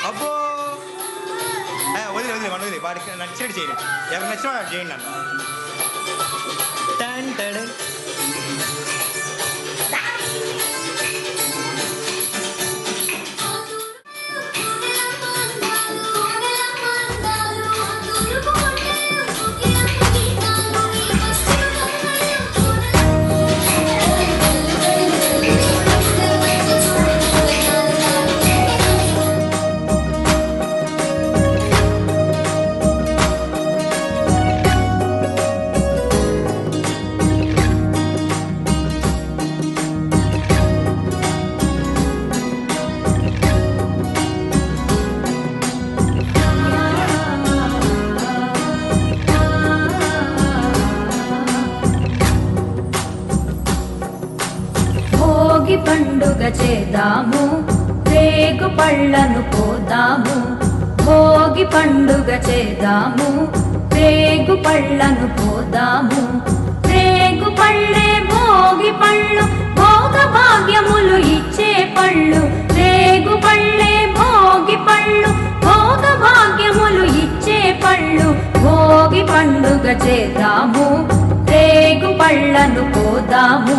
అబ్బో వదిలే వదిలే వాడికి నచ్చినట్టు చేయండి, ఎవరికి నచ్చిన వాడు చేయండి అన్న. పండుగ చేద్దాము, రేగు పళ్ళను పోదాము. భోగి పండుగ చేద్దాము, రేగు పళ్ళను పోదాము. రేగు పళ్ళే భోగి పళ్ళు, భోగ భాగ్యములు ఇచ్చే పళ్ళు. రేగు పళ్ళే భోగి పళ్ళు, భోగ భాగ్యములు ఇచ్చే పళ్ళు. భోగి పండుగ చేద్దాము, రేగు పళ్ళను పోదాము.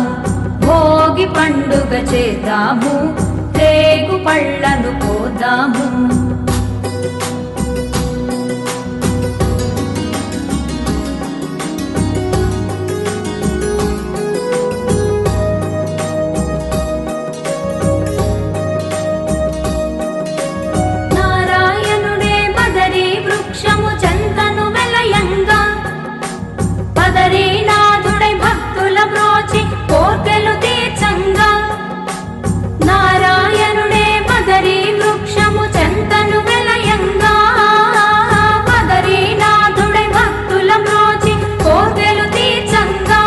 భోగి పండుగ చేద్దాము, రేగు పళ్ళను పోదాము. నారాయణుడే బదరీ వృక్షము చెంతను వెలయంగా, బదరీనాథుడై భక్తుల బ్రోచి కోర్కెలు తీర్చంగా. నారాయణుడే బదరీ వృక్షము చెంతను వెలయంగా, బదరీనాథుడై భక్తుల బ్రోచి కోర్కెలు తీర్చంగా.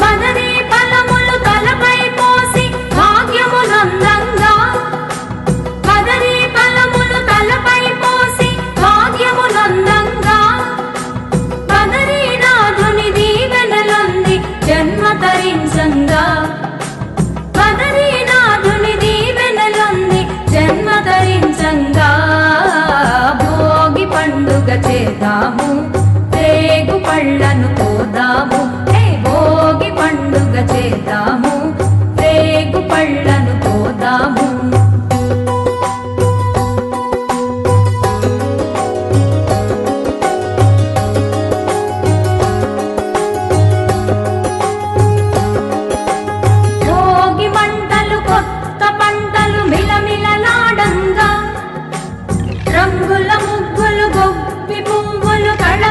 బదరీ ఫలములు తలపై పోసి భాగ్యమునందంగా, బదరీ ఫలములు తలపై పోసి భాగ్యమునందంగా. బదరీనాథుని దీవెనలొంది జన్మ తరించంగా, బదరీనాథుని దీవెనలొంది జన్మ తరించంగా. భోగి పండుగ చేద్దాము, రేగు పళ్ళను పోదాము. భోగి పండుగ చేద్దాము, రేగు పళ్ళను పోదాము. భోగి మంటలు కొత్త పంటలు మిలమిలలాడంగా, రంగుల ముగ్గులు గొప్పి పువ్వులు కళ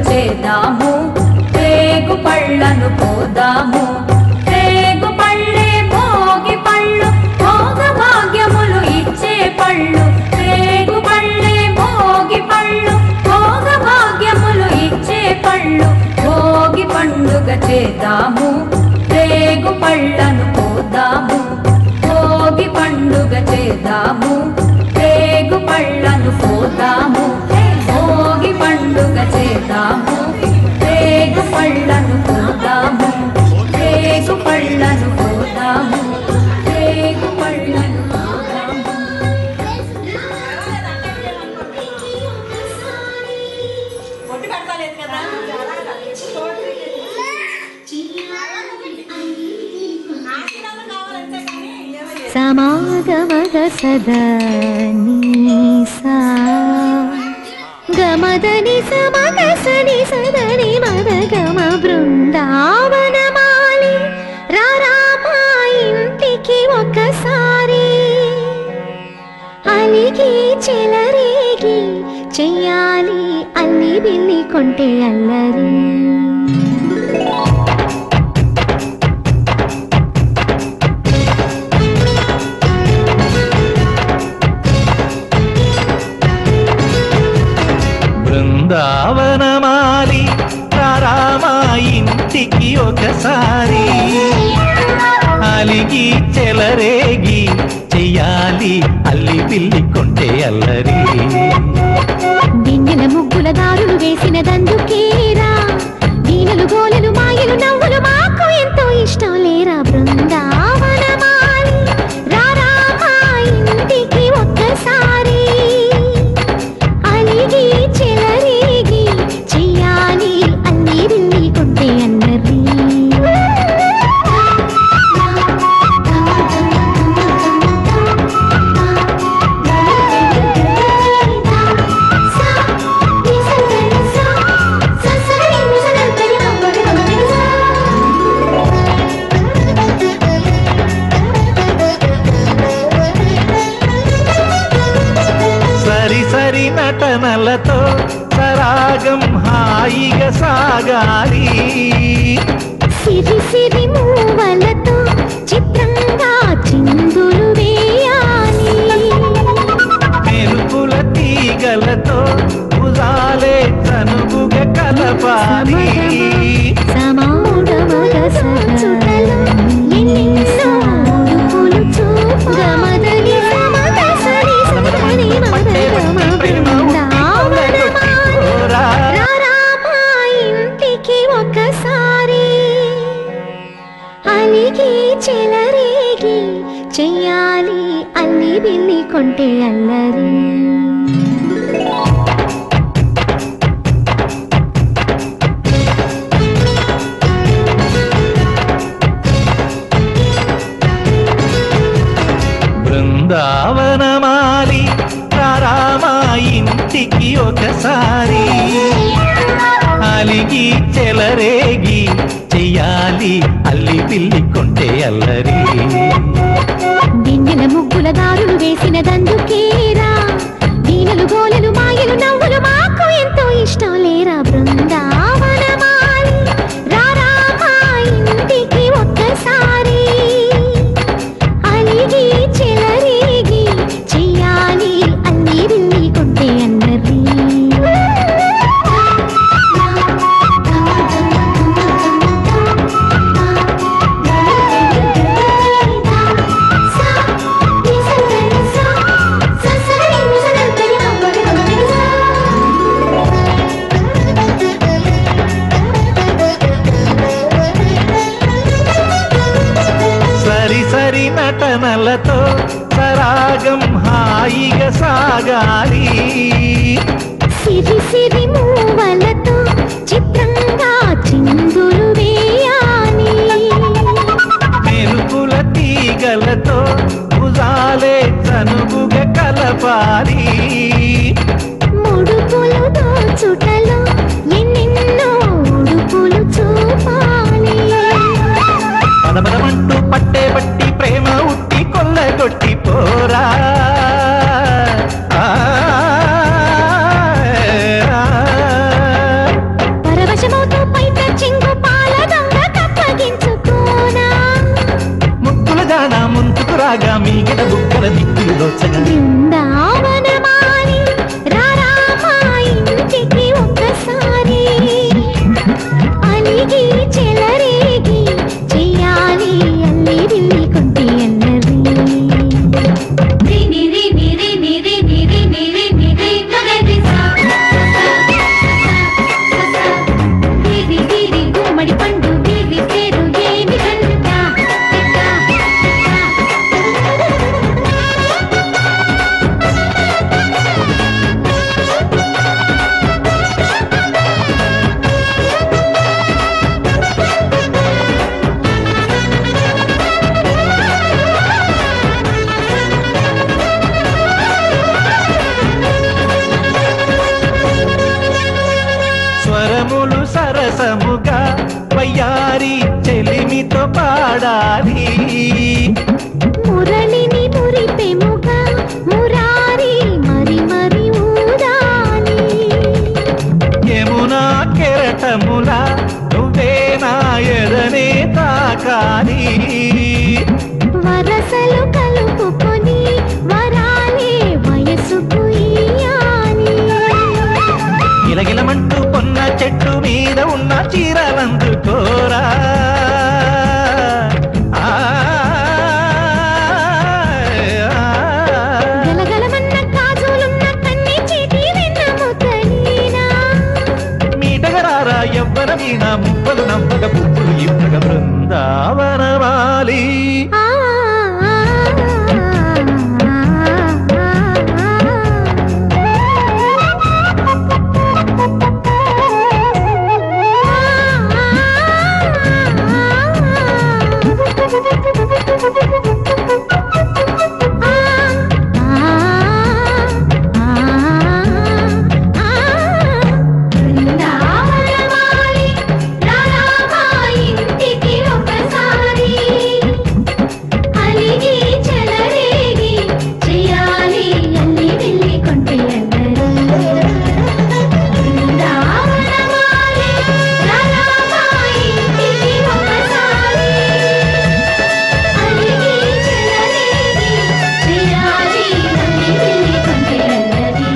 చేద్దాము, రేగు పళ్ళను పోదాము. రేగు పళ్ళే భోగి పళ్ళు, భోగ భాగ్యములు ఇచ్చే పళ్ళు. రేగు పళ్ళే భోగి పళ్ళు, భోగ భాగ్యములు ఇచ్చే పళ్ళు. భోగి పండుగ చేద్దాము, రేగు పళ్ళను పోదాము. భోగి పండుగ చేద్దాము, రేగు పళ్ళను పోదాము. భోగి పండుగ చేద్దాము, రేగు పళ్ళను పోదాము. రేగు పళ్ళను పోదాము, రేగు పళ్ళను పోదాము. సమాగమగ సదనీసా గమదని సమగ సని సదని మద గమ బృందావనమాలి రారామా ఇంటికి ఒకసారి అలిగి చెలరేగి చెయ్యాలి అల్లి బిల్లి కొంటే అల్లరి. బృందావనమాలి రారామా ఇంటికి ఒకసారి అలిగి చెలరేగి చెయ్యాలి అల్లి పిల్లి కొంటే అల్లరి. దిన్నెల ముగ్గుల దారులు వేసిన దందుకేరా, దీనలు గోలెలు మాయలు నవ్వులు మాకు ఎంతో ఇష్టం లేరా. బృందావనమాలి రారామా ఇంటికి ఒక్కసారి అలిగి చెలరేగి చెయ్యాలి అల్లి బిల్లి కొంటే అన్నది. సరి సరి నటనలతో సరాగం హాయిగా సాగాలి. సిరి సిరి మూవలతో చిత్రంగా చిందులు వేయాలి. మెరుపుల తీగలతో భుజాలే తనుగుగా కలపాలి. సమాగమగ సదచుటలో ఎన్నెన్నో ఉడుపులు చూపు. గమదని సమగ సరి సదని మద గమ బృందావనమాలి రారామా ఇంటికి ఒకసారి అలిగి చెలరేగి చెయ్యాలి అల్లి బిల్లి కొంటే అల్లరి. బృందావనమాలి రారామా ఇంటికి ఒకసారి అలిగి చెలరేగి చెయ్యాలి అల్లి పిల్లి కొంటే అల్లరి. దిన్నెల ముగ్గుల దారులు వేసిన దందుకేరా, దీనలు గోలెలు మాయలు నవ్వులు మాకు ఎంతో ఇష్టం లేరా. బృందావనమాలి రారామా ఇంటికి ఒక్కసారి అలిగి చెలరేగి చెయ్యాలి అల్లి బిల్లి కొంటే అన్నది. సరి సరి నటనలతో సరాగం హాయిగా సాగాలి. సిరి సిరి మూవలతో చిత్రంగా చిందులు వేయాలి. మెరుపుల తీగలతో భుజాలే తనుగుగా కలపాలి. ముడుపులు దోచుటలో ఎన్నెన్నో ఉడుపులు చూపాలి. పదపదమంటూ పట్టే బట్టి ప్రేమ ఉట్టి కొల్లగొట్టి పోరా. ఆ సరసముగా వయ్యారి చెలిమితో పాడాలి మురళిని మురిపెముగా మురారి మరి మరి ఊదాలి యమునా కెరటములా నువ్వే నా ఎదనే తాకాలి వరసలు కలుపుకొని వరాలే వయసుకు ఇయ్యాలి గిలగిలమంటూ పొన్న చెట్టు మీద ఉన్న చీరలందుకోరా గలగలమన్న కాజులున్న కన్ని చేతి వెన్నముకలీనా మీటగరారా ఎవ్వర వీణ ముప్పలు నమ్మక పువ్వులు ఇప్పగ బృందావనవాలి ఆ బృందావనమాలి రామా ఇంటికి ఒకసారి అలిగి చెలరేగి చేయాలి అల్లి వెళ్ళి కొంటే అందరూ బృందావనమాలి రామా ఇంటికి ఒకసారి అలిగి చెలరేగి చేయాలి అల్లి వెళ్ళి కొంటే అందరూ